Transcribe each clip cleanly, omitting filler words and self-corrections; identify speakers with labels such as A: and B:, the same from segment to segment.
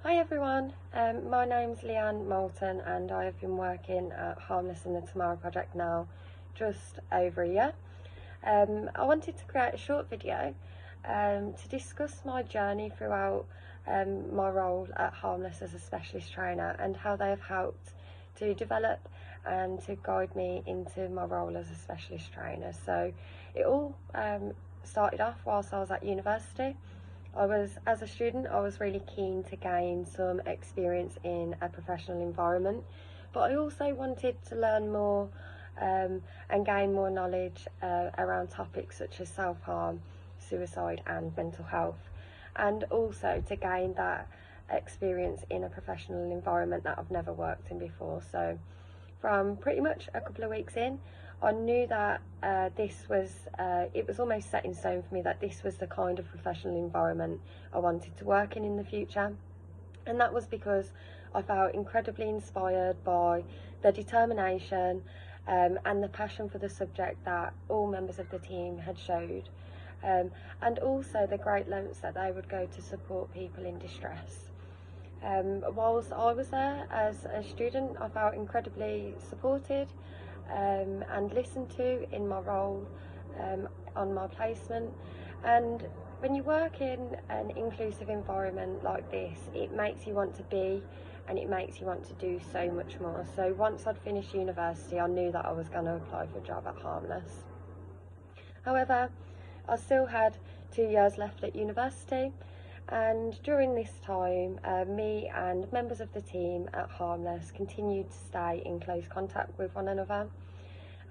A: Hi everyone, my name's Leanne Moulton and I have been working at Harmless in the Tomorrow Project now just over a year. I wanted to create a short video to discuss my journey throughout my role at Harmless as a specialist trainer and how they have helped to develop and to guide me into my role as a specialist trainer. So it all started off whilst I was at university. As a student, I was really keen to gain some experience in a professional environment, but I also wanted to learn more and gain more knowledge around topics such as self-harm, suicide and mental health, and also to gain that experience in a professional environment that I've never worked in before. So from pretty much a couple of weeks in, I knew that it was almost set in stone for me that this was the kind of professional environment I wanted to work in the future. And that was because I felt incredibly inspired by the determination and the passion for the subject that all members of the team had showed, and also the great lengths that they would go to support people in distress. Whilst I was there as a student, I felt incredibly supported and listened to in my role on my placement. And when you work in an inclusive environment like this, it makes you want to be and it makes you want to do so much more. So once I'd finished university, I knew that I was going to apply for a job at Harmless. However, I still had 2 years left at university, and during this time me and members of the team at Harmless continued to stay in close contact with one another.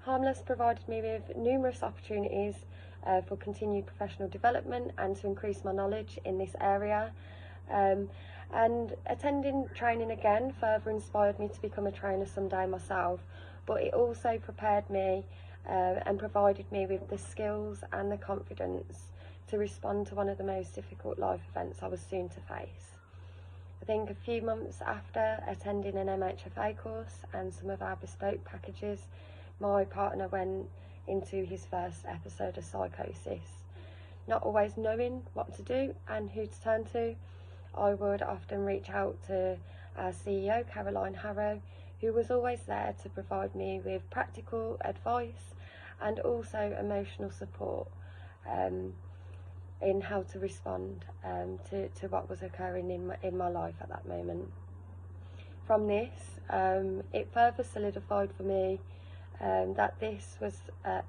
A: Harmless provided me with numerous opportunities for continued professional development and to increase my knowledge in this area, and attending training again further inspired me to become a trainer someday myself, but it also prepared me and provided me with the skills and the confidence to respond to one of the most difficult life events I was soon to face. I think a few months after attending an MHFA course and some of our bespoke packages, my partner went into his first episode of psychosis. Not always knowing what to do and who to turn to, I would often reach out to our CEO, Caroline Harrow, who was always there to provide me with practical advice and also emotional support in how to respond to what was occurring in my life at that moment. From this, it further solidified for me that this was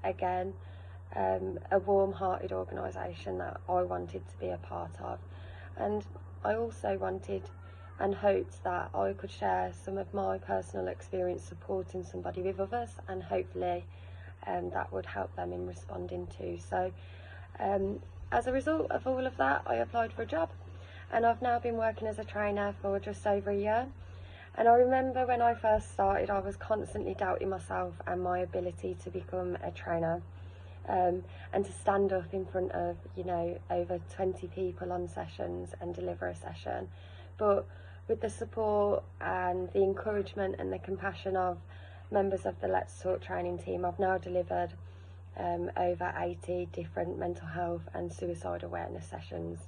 A: again a warm-hearted organisation that I wanted to be a part of, and I also wanted and hoped that I could share some of my personal experience supporting somebody with others, and hopefully that would help them in responding too. So as a result of all of that, I applied for a job, and I've now been working as a trainer for just over a year. And I remember when I first started, I was constantly doubting myself and my ability to become a trainer, and to stand up in front of, over 20 people on sessions and deliver a session. But with the support and the encouragement and the compassion of members of the Let's Talk training team, I've now delivered over 80 different mental health and suicide awareness sessions.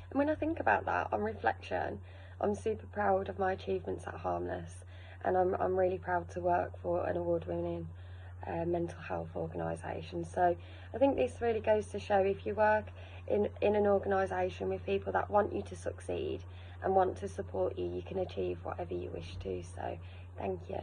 A: And when I think about that on reflection, I'm super proud of my achievements at Harmless, and I'm really proud to work for an award-winning mental health organisation. So I think this really goes to show, if you work in an organisation with people that want you to succeed and want to support you, you can achieve whatever you wish to. So thank you.